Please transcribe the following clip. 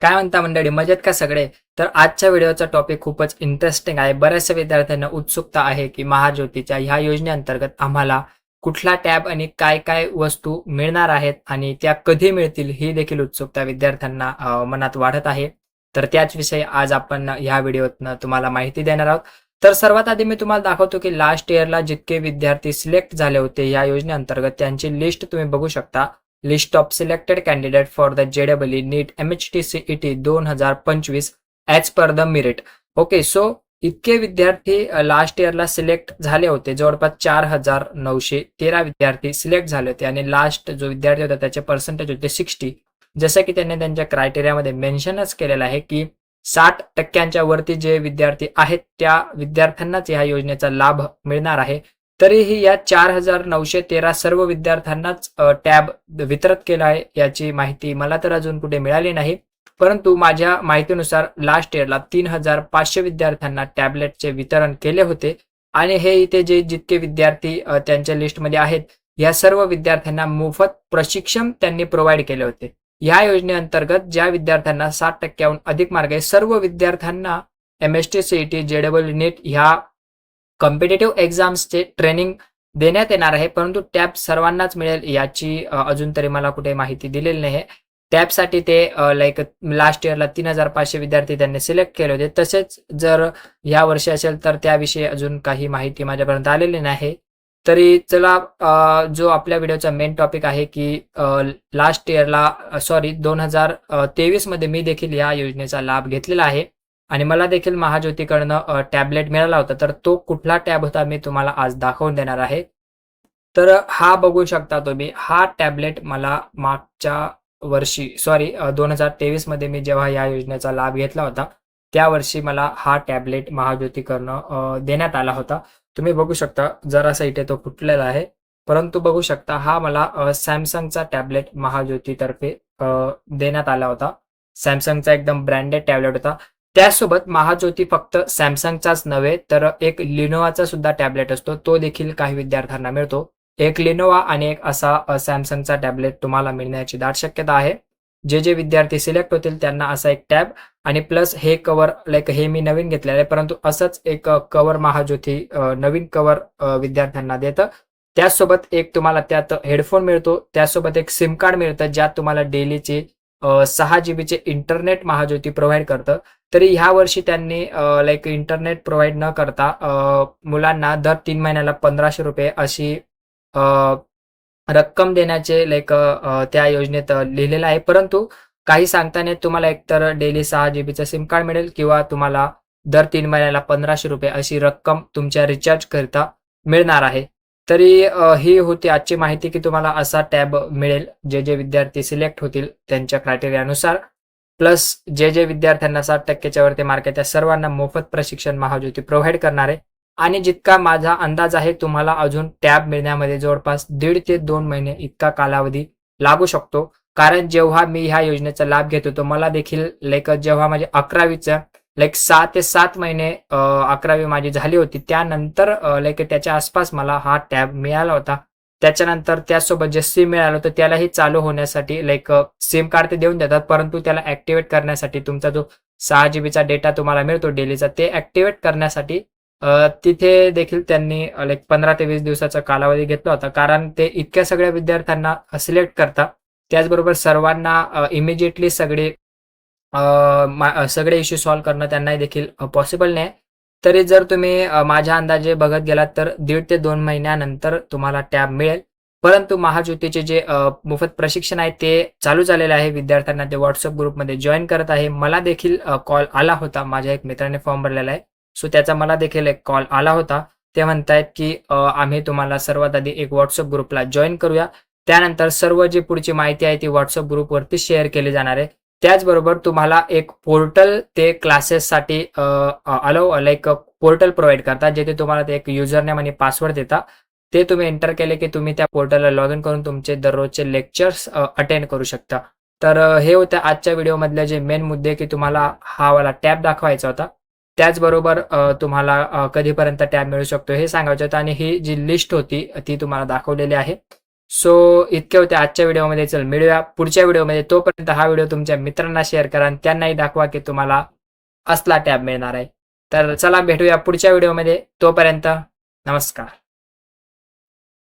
काय म्हणता मंडळी, मजेत का सगळे? तर आजच्या व्हिडिओचा टॉपिक खूपच इंटरेस्टिंग आहे. बऱ्याचशा विद्यार्थ्यांना उत्सुकता आहे की महाज्योतीच्या ह्या योजनेअंतर्गत आम्हाला कुठला टॅब आणि काय काय वस्तू मिळणार आहेत आणि त्या कधी मिळतील ही देखील उत्सुकता विद्यार्थ्यांना मनात वाढत आहे. तर त्याच विषयी आज आपण ह्या व्हिडिओतनं तुम्हाला माहिती देणार आहोत. तर सर्वात आधी मी तुम्हाला दाखवतो की लास्ट इयरला जितके विद्यार्थी सिलेक्ट झाले होते या योजनेअंतर्गत त्यांची लिस्ट तुम्ही बघू शकता. List of selected candidate for the JEE NEET MHT CET 2025 as per the merit. Okay, so इतके विद्यार्थी लास्ट इयरला सिलेक्ट झाले होते. जवळपास 4,913 विद्यार्थी सिलेक्ट झाले होते आणि लास्ट जो विद्यार्थी होता त्याचे पर्सेंटेज होते 60. जसं की त्यांनी त्यांच्या क्रायटेरियामध्ये मेन्शनच केलेलं आहे की 60% वरती जे विद्यार्थी आहेत त्या विद्यार्थ्यांनाच ह्या योजनेचा लाभ मिळणार आहे. तरीही या 4,913 सर्व विद्यार्थ्यांनाच टॅब वितरित केला आहे याची माहिती मला तर अजून कुठे मिळाली नाही. परंतु माझ्या माहितीनुसार लास्ट इयरला 3,500 विद्यार्थ्यांना टॅबलेटचे वितरण केले होते आणि हे इथे जे जितके विद्यार्थी त्यांच्या लिस्टमध्ये आहेत या सर्व विद्यार्थ्यांना मोफत प्रशिक्षण त्यांनी प्रोव्हाइड केले होते. या योजनेअंतर्गत ज्या विद्यार्थ्यांना 60%हून अधिक मार्क आहे सर्व विद्यार्थ्यांना MHT CET JEE नीट ह्या कॉम्पिटेटिव्ह एक्झाम्सचे ट्रेनिंग देण्यात येणार आहे. परंतु टॅब सर्वांनाच मिळेल याची अजून तरी मला कुठे माहिती दिलेली नाही. टॅबसाठी ते लाईक लास्ट इयरला 3,500 विद्यार्थी त्यांनी सिलेक्ट केले होते. तसेच जर या वर्षी असेल तर त्याविषयी अजून काही माहिती माझ्यापर्यंत आलेली नाही. तरी चला, जो आपल्या व्हिडिओचा मेन टॉपिक आहे की लास्ट इयरला 2023 मध्ये मी देखील या योजनेचा लाभ घेतलेला आहे आणि मला देखील महाज्योतीकडनं टॅबलेट मिळाला होता. तर तो कुठला टॅब होता मी तुम्हाला आज दाखवून देणार आहे. तर हा बघू शकता तुम्ही, हा टॅबलेट मला मागच्या वर्षी 2023 मध्ये मी जेव्हा या योजनेचा लाभ घेतला होता त्या वर्षी मला हा टॅबलेट महाज्योतीकडनं देण्यात आला होता. तुम्ही बघू शकता जरासा इथे तो फुटलेला आहे, परंतु बघू शकता हा मला सॅमसंगचा टॅबलेट महाज्योतीतर्फे देण्यात आला होता. सॅमसंगचा एकदम ब्रँडेड टॅबलेट होता. त्यासोबत महाज्योती फक्त सॅमसंगचाच नव्हे तर एक लिनोवाचा सुद्धा टॅबलेट असतो, तो देखील काही विद्यार्थ्यांना मिळतो. एक लिनोवा आणि एक असा सॅमसंगचा टॅबलेट तुम्हाला मिळण्याची दाट शक्यता आहे. जे विद्यार्थी सिलेक्ट होतील त्यांना असा एक टॅब आणि प्लस हे कवर, लाईक हे मी नवीन घेतलेलं आहे परंतु असंच एक कवर महाज्योती नवीन कवर विद्यार्थ्यांना देतं. त्याचसोबत एक तुम्हाला त्यात हेडफोन मिळतो, त्यासोबत एक सिम कार्ड मिळतं ज्यात तुम्हाला डेलीचे 6 GB चे इंटरनेट महाज्योती प्रोव्हाइड करतं. तरी ह्या वर्षी त्यांनी लाईक इंटरनेट प्रोव्हाइड न करता मुलांना दर 3 महिन्याला ₹1,500 अशी रक्कम देण्याचे लाईक त्या योजनेत लिहिलेलं आहे. परंतु काही सांगताना तुम्हाला एकतर डेली 6 GB सिम कार्ड मिळेल किंवा तुम्हाला दर 3 महिन्याला ₹1,500 अशी रक्कम तुमच्या रिचार्ज करता मिळणार आहे. तरी ही होती आजची माहिती की तुम्हाला असा टॅब मिळेल जे विद्यार्थी सिलेक्ट होतील त्यांच्या क्रायटेरियानुसार. प्लस जे विद्यार्थ्यांना 60%च्या वरती मार्क आहे त्या सर्वांना मोफत प्रशिक्षण महाज्योती प्रोव्हाइड करणार आहे. आणि जितका माझा अंदाज आहे तुम्हाला अजून टॅब मिळण्यामध्ये जवळपास 1.5 ते 2 महिने इतका कालावधी लागू शकतो. कारण जेव्हा मी ह्या योजनेचा लाभ घेत होतो मला देखील लाईक जेव्हा माझे 11वीचं लाईक 6 ते 7 महिने 11वी माझी झाली होती त्यानंतर लाईक त्याच्या आसपास मला हा टॅब मिळाला होता. त्याच्यानंतर त्यासोबत जे सिम मिळालं होतं त्यालाही चालू होण्यासाठी लाईक सिम कार्ड ते देऊन देतात, परंतु त्याला ऍक्टिव्हेट करण्यासाठी तुमचा जो 6 GB चा डेटा तुम्हाला मिळतो डेलीचा ते ऍक्टिव्हेट करण्यासाठी तिथे देखील त्यांनी लाईक 15 ते 20 दिवसाचा कालावधी घेतला होता. कारण ते इतक्या सगळ्या विद्यार्थ्यांना सिलेक्ट करतात, त्याचबरोबर सर्वांना इमिजिएटली सगळे इश्यू सॉल्व्ह करणं त्यांनाही देखील पॉसिबल नाही. तरी जर तुम्ही माझ्या अंदाजे बघत गेलात तर 1.5 ते 2 महिन्यानंतर तुम्हाला टॅब मिळेल. परंतु महाज्योतीचे जे मोफत प्रशिक्षण आहे ते चालू झालेले आहे. विद्यार्थ्यांना ते व्हॉट्सअप ग्रुपमध्ये जॉईन करत आहे. मला देखील कॉल आला होता, माझ्या एक मित्राने फॉर्म भरलेला आहे, सो त्याचा मला देखील एक कॉल आला होता. ते म्हणतायत की आम्ही तुम्हाला सर्वात आधी एक व्हॉट्सअप ग्रुपला जॉईन करूया, त्यानंतर सर्व जी पुढची माहिती आहे ती व्हॉट्सअप ग्रुपवरती शेअर केली जाणार आहे. त्याचबरोबर तुम्हाला एक पोर्टल ते क्लासेससाठी लाईक पोर्टल प्रोव्हाइड करतात जिथे तुम्हाला ते एक युजर नेम आणि पासवर्ड देतात. ते तुम्ही एंटर केले की तुम्ही त्या पोर्टलला लॉग इन करून तुमचे दररोजचे लेक्चर्स अटेंड करू शकता. तर हे होतं आजच्या व्हिडिओमधले जे मेन मुद्दे की तुम्हाला हा वाला टॅब दाखवायचा होता. त्याचबरोबर तुम्हाला कधीपर्यंत टॅब मिळू शकतो हे सांगायचं होतं आणि ही जी लिस्ट होती ती तुम्हाला दाखवलेली आहे. सो इतके होते आजच्या व्हिडिओमध्ये. चल मिळूया पुढच्या व्हिडिओमध्ये. तोपर्यंत हा व्हिडिओ तुमच्या मित्रांना शेअर करा आणि त्यांनाही दाखवा की तुम्हाला असला टॅब मिळणार आहे. तर चला भेटूया पुढच्या व्हिडिओमध्ये. तोपर्यंत नमस्कार.